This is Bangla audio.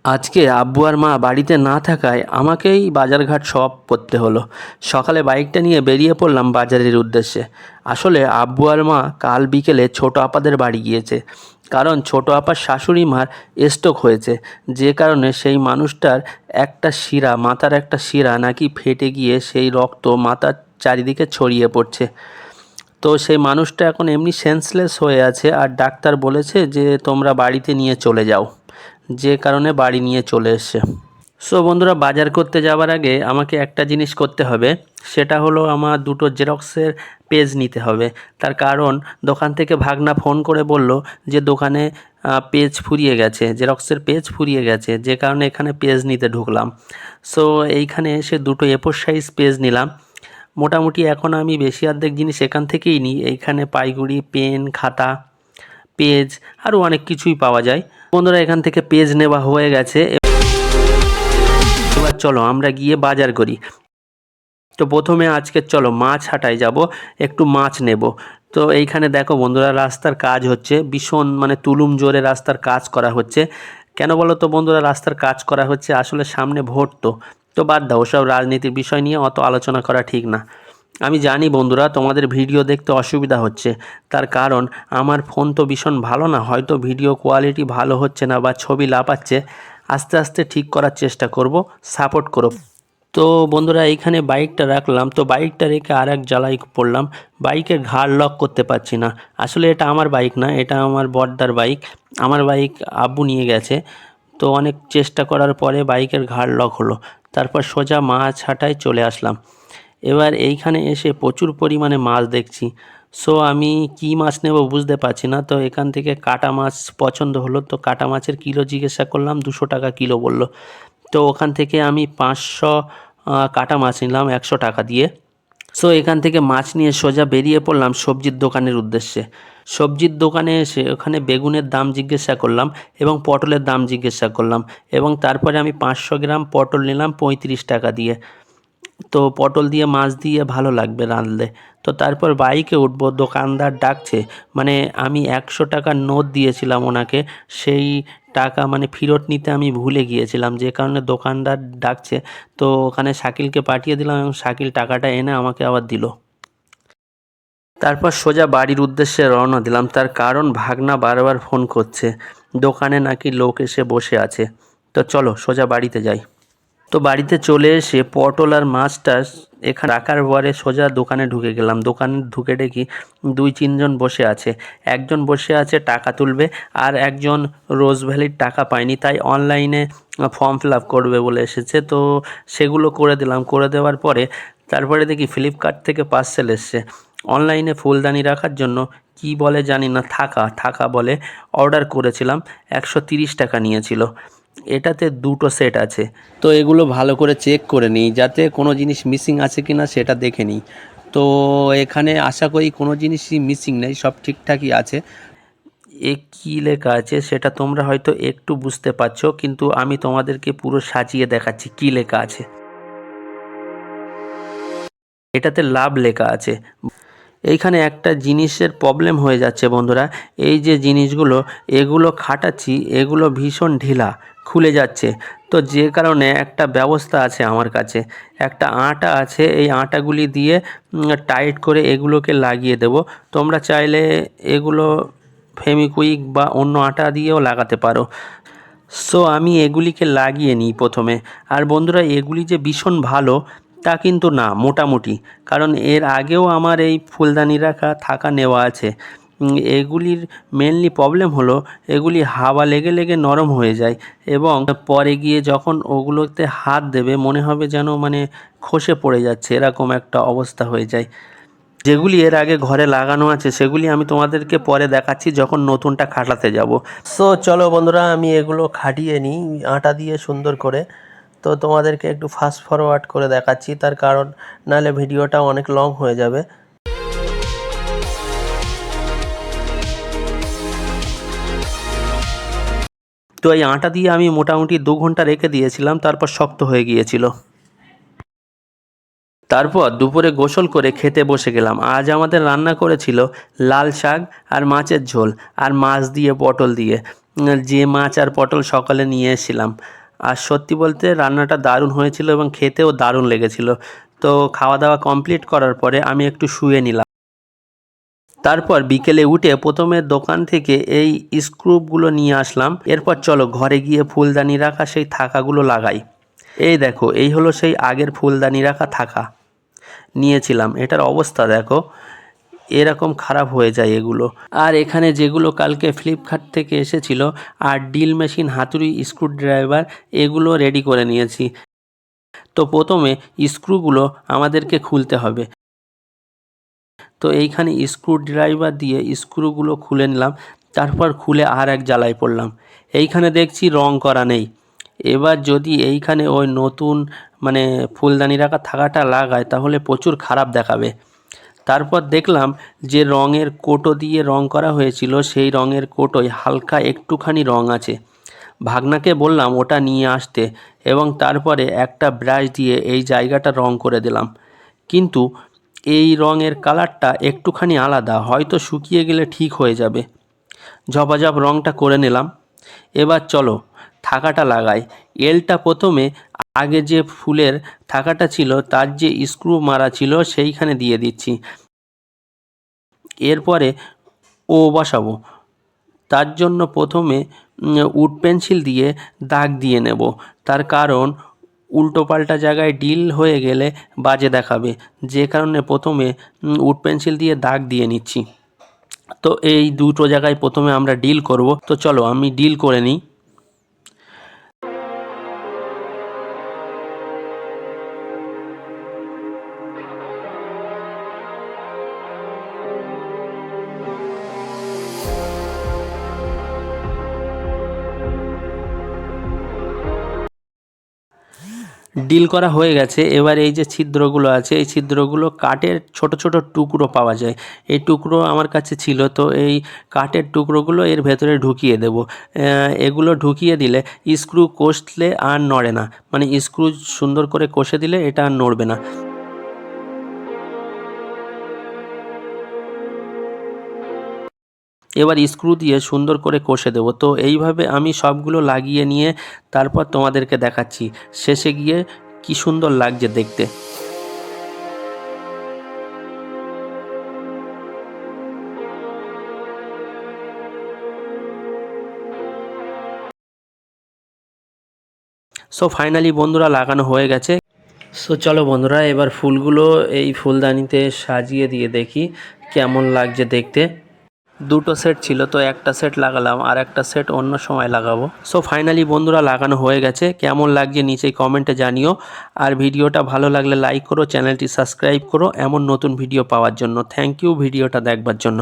আজকে আব্বু আর মা বাড়িতে না থাকায় আমাকেই বাজারঘাট সব করতে হলো। সকালে বাইকটা নিয়ে বেরিয়ে পড়লাম বাজারের উদ্দেশ্যে। আসলে আব্বু আর মা কাল বিকেলে ছোটো আপাদের বাড়ি গিয়েছে, কারণ ছোটো আপার শাশুড়ি মার স্ট্রোক হয়েছে, যে কারণে সেই মানুষটার একটা শিরা, মাথার একটা শিরা নাকি ফেটে গিয়ে সেই রক্ত মাথার চারিদিকে ছড়িয়ে পড়ছে। তো সেই মানুষটা এখন এমনি সেন্সলেস হয়ে আছে, আর ডাক্তার বলেছে যে তোমরা বাড়িতে নিয়ে চলে যাও, যে কারণে বাড়ি নিয়ে চলে এসছে। সো বন্ধুরা, বাজার করতে যাওয়ার আগে আমাকে একটা জিনিস করতে হবে, সেটা হলো আমার দুটো জেরক্সের পেজ নিতে হবে। তার কারণ দোকান থেকে ভাগনা ফোন করে বলল যে দোকানে পেজ ফুরিয়ে গেছে, জেরক্সের পেজ ফুরিয়ে গেছে, যে কারণে এখানে পেজ নিতে ঢুকলাম। সো এইখানে এসে দুটো A4 সাইজ পেজ নিলাম। মোটামুটি এখন আমি বেশি অর্ধেক জিনিস এখান থেকেই নিই। এইখানে পাইগুড়ি, পেন, খাতা, পেজ আরও অনেক কিছুই পাওয়া যায়। বন্ধুরা, এখান থেকে পেজ নেওয়া হয়ে গেছে, এবার চলো আমরা গিয়ে বাজার করি। তো প্রথমে আজকে চলো মাছ হাটায় যাব, একটু মাছ নেব। তো এইখানে দেখো বন্ধুরা, রাস্তার কাজ হচ্ছে, ভীষণ মানে তুলুম জোরে রাস্তার কাজ করা হচ্ছে। কেন বলো তো বন্ধুরা, রাস্তার কাজ করা হচ্ছে আসলে সামনে ভোট, তো বাদ দাও, ওসব রাজনীতির বিষয় নিয়ে অত আলোচনা করা ঠিক না। আমি জানি বন্ধুরা তোমাদের ভিডিও দেখতে অসুবিধা হচ্ছে, তার কারণ আমার ফোন তো ভীষণ ভালো না, হয়তো ভিডিও কোয়ালিটি ভালো হচ্ছে না বা ছবি লাফাচ্ছে। আস্তে আস্তে ঠিক করার চেষ্টা করব, সাপোর্ট করো। তো বন্ধুরা, এইখানে বাইকটা রাখলাম, তো বাইকটা রেখে আর এক জ্বালাই পড়লাম। বাইকের ঘাড় লক করতে পারছি না। আসলে এটা আমার বাইক না, এটা আমার বড়দার বাইক। আমার বাইক আব্বু নিয়ে গেছে। তো অনেক চেষ্টা করার পরে বাইকের ঘাড় লক হলো। তারপর সোজা মাছ হাটায় চলে আসলাম। এবার এইখানে এসে প্রচুর পরিমাণে মাছ দেখছি। সো আমি কি মাছ নেব বুঝতে পারছি না। তো এখান থেকে কাটা মাছ পছন্দ হলো, তো কাটা মাছের কিলো জিজ্ঞাসা করলাম, 200 টাকা কিলো বলল। তো ওখান থেকে আমি 500 কাটা মাছ নিলাম 100 টাকা দিয়ে। সো এখান থেকে মাছ নিয়ে সোজা বেরিয়ে পড়লাম সবজির দোকানের উদ্দেশ্যে। সবজির দোকানে এসে ওখানে বেগুনের দাম জিজ্ঞাসা করলাম এবং পটলের দাম জিজ্ঞাসা করলাম, এবং তারপরে আমি 500 গ্রাম পটল নিলাম 35 টাকা দিয়ে। তো পটল দিয়ে মাছ দিয়ে ভালো লাগবে রাঁধলে। তো তারপর বাইকে উঠবো, দোকানদার ডাকছে, মানে আমি 100 টাকার নোট দিয়েছিলাম ওনাকে, সেই টাকা মানে ফেরত নিতে আমি ভুলে গিয়েছিলাম, যে কারণে দোকানদার ডাকছে। তো ওখানে শাকিলকে পাঠিয়ে দিলাম এবং শাকিল টাকাটা এনে আমাকে আবার দিল। তারপর সোজা বাড়ির উদ্দেশ্যে রওনা দিলাম, তার কারণ ভাগনা বারবার ফোন করছে, দোকানে নাকি লোক এসে বসে আছে। তো চলো সোজা বাড়িতে যাই। তো বাড়িতে চলে এসে পটল আর মাছটা এখানে রাখার পরে সোজা দোকানে ঢুকে গেলাম। দোকানে ঢুকে দেখি 2-3 জন বসে আছে। একজন বসে আছে টাকা তুলবে, আর একজন রোজ ভ্যালির টাকা পায়নি, তাই অনলাইনে ফর্ম ফিল আপ করবে বলে এসেছে। তো সেগুলো করে দিলাম। করে দেওয়ার পরে তারপরে দেখি ফ্লিপকার্ট থেকে পার্সেল এসছে অনলাইনে ফুলদানি রাখার জন্য। কি বলে জানি না, থাকা বলে। অর্ডার করেছিলাম, 130 টাকা নিয়েছিল। এটাতে দুটো সেট আছে। তো এগুলো ভালো করে চেক করে নিই, যাতে কোনো জিনিস মিসিং আছে কি না সেটা দেখে নিই। তো এখানে আশা করি কোনো জিনিসই মিসিং নেই, সব ঠিকঠাকই আছে। এ কী লেখা আছে সেটা তোমরা হয়তো একটু বুঝতে পারছো, কিন্তু আমি তোমাদেরকে পুরো সাজিয়ে দেখাচ্ছি কী লেখা আছে। এটাতে লাভ লেখা আছে। এইখানে একটা জিনিসের প্রবলেম হয়ে যাচ্ছে বন্ধুরা, এই যে জিনিসগুলো এগুলো খাটাচ্ছি, এগুলো ভীষণ ঢিলা, খুলে যাচ্ছে। তো যে কারণে একটা ব্যবস্থা আছে আমার কাছে, একটা আটা আছে, এই আটাগুলি দিয়ে টাইট করে এগুলোকে লাগিয়ে দেব। তোমরা চাইলে এগুলো ফেমিকুইক বা অন্য আটা দিয়েও লাগাতে পারো। সো আমি এগুলিকে লাগিয়ে নিই প্রথমে। আর বন্ধুরা, এগুলি যে ভীষণ ভালো তা কিন্তু না, মোটামুটি। কারণ এর আগেও আমার এই ফুলদানি রাখা থাকা নেওয়া আছে। এগুলির মেনলি প্রবলেম হলো এগুলি হাওয়া লেগে লেগে নরম হয়ে যায়, এবং পরে গিয়ে যখন ওগুলোতে হাত দেবে মনে হবে যেন মানে খসে পড়ে যাচ্ছে, এরকম একটা অবস্থা হয়ে যায়। যেগুলি এর আগে ঘরে লাগানো আছে সেগুলি আমি তোমাদেরকে পরে দেখাচ্ছি যখন নতুনটা খাটাতে যাব। সো চলো বন্ধুরা, আমি এগুলো খাটিয়ে নিই আটা দিয়ে সুন্দর করে। তো তোমাদেরকে একটু ফাস্ট ফরওয়ার্ড করে দেখাচ্ছি, তার কারণ নাহলে ভিডিওটা অনেক লং হয়ে যাবে। তো এই আটা দিয়ে আমি মোটামুটি 2 ঘন্টা রেখে দিয়েছিলাম, তারপর শক্ত হয়ে গিয়েছিল। তারপর দুপুরে গোসল করে খেতে বসে গেলাম। আজ আমাদের রান্না করেছিল লাল শাক আর মাছের ঝোল, আর মাছ দিয়ে পটল দিয়ে। যে মাছ আর পটল সকালে নিয়ে এসেছিলাম। আর সত্যি বলতে রান্নাটা দারুণ হয়েছিল এবং খেতেও দারুণ লেগেছিল। তো খাওয়া দাওয়া কমপ্লিট করার পরে আমি একটু শুয়ে নিলাম। তারপর বিকেলে উঠে প্রথমে দোকান থেকে এই স্ক্রুপগুলো নিয়ে আসলাম। এরপর চলো ঘরে গিয়ে ফুলদানি রাখা সেই থাকাগুলো লাগাই। এই দেখো, এই হলো সেই আগের ফুলদানি রাখা থাকা নিয়েছিলাম। এটার অবস্থা দেখো, এরকম খারাপ হয়ে যায় এগুলো। আর এখানে যেগুলো কালকে ফ্লিপকার্ট থেকে এসেছিল আর ড্রিল মেশিন, হাতুড়ি, স্ক্রুড্রাইভার এগুলো রেডি করে নিয়েছি। তো প্রথমে স্ক্রুগুলো আমাদেরকে খুলতে হবে। তো এইখানে স্ক্রুড্রাইভার দিয়ে স্ক্রুগুলো খুলে নিলাম। তারপর খুলে আর এক জ্বালায় পড়লাম। এইখানে দেখছি রং করা নেই। এবার যদি এইখানে ওই নতুন মানে ফুলদানি রাখা থাকাটা লাগায় তাহলে প্রচুর খারাপ দেখাবে। তারপর দেখলাম যে রঙের কোটো দিয়ে রং করা হয়েছিল সেই রঙের কোটোয় হালকা একটুখানি রং আছে। ভাগনাকে বললাম ওটা নিয়ে আসতে এবং তারপরে একটা ব্রাশ দিয়ে এই জায়গাটা রং করে দিলাম। কিন্তু এই রঙের কালারটা একটুখানি আলাদা, হয়তো শুকিয়ে গেলে ঠিক হয়ে যাবে। ঝপাঝপ রঙটা করে নিলাম। এবার চলো থাকাটা লাগাই। এলটা প্রথমে আগে যে ফুলের থাকাটা ছিল তার যে স্ক্রু মারা ছিল সেইখানে দিয়ে দিচ্ছি। এরপরে ও বসাবো। তার জন্য প্রথমে উড পেন্সিল দিয়ে দাগ দিয়ে নেব। তার কারণ উল্টো পাল্টা জায়গায় ডিল হয়ে গেলে বাজে দেখাবে, যে কারণে প্রথমে উড পেন্সিল দিয়ে দাগ দিয়ে নিচ্ছি। তো এই দুটো জায়গায় প্রথমে আমরা ডিল করব। তো চলো আমি ডিল করে নিই। ডিল করা হয়ে গেছে। এবার এই যে ছিদ্রগুলো আছে এই ছিদ্রগুলো কাঠের ছোট ছোট টুকরো পাওয়া যায়, এই টুকরো আমার কাছে ছিল। তো এই কাঠের টুকরোগুলো এর ভেতরে ঢুকিয়ে দেব। এগুলো ঢুকিয়ে দিলে স্ক্রু কষলে আর নড়ে না, মানে স্ক্রু সুন্দর করে কষে দিলে এটা আর নড়বে না। এবার স্ক্রু দিয়ে সুন্দর করে কষে দেবো। তো এইভাবে আমি সবগুলো লাগিয়ে নিয়ে তারপর তোমাদেরকে দেখাচ্ছি শেষে গিয়ে কি সুন্দর লাগছে দেখতে। সো ফাইনালি বন্ধুরা লাগানো হয়ে গেছে। সো চলো বন্ধুরা এবার ফুলগুলো এই ফুলদানিতে সাজিয়ে দিয়ে দেখি কেমন লাগছে দেখতে। দুটো সেট ছিল, তো একটা সেট লাগালাম আর একটা সেট অন্য সময় লাগাবো। সো ফাইনালি বন্ধুরা লাগানো হয়ে গেছে। কেমন লাগছে নিচেই কমেন্টে জানিও। আর ভিডিওটা ভালো লাগলে লাইক করো, চ্যানেলটি সাবস্ক্রাইব করো এমন নতুন ভিডিও পাওয়ার জন্য। থ্যাংক ইউ ভিডিওটা দেখবার জন্য।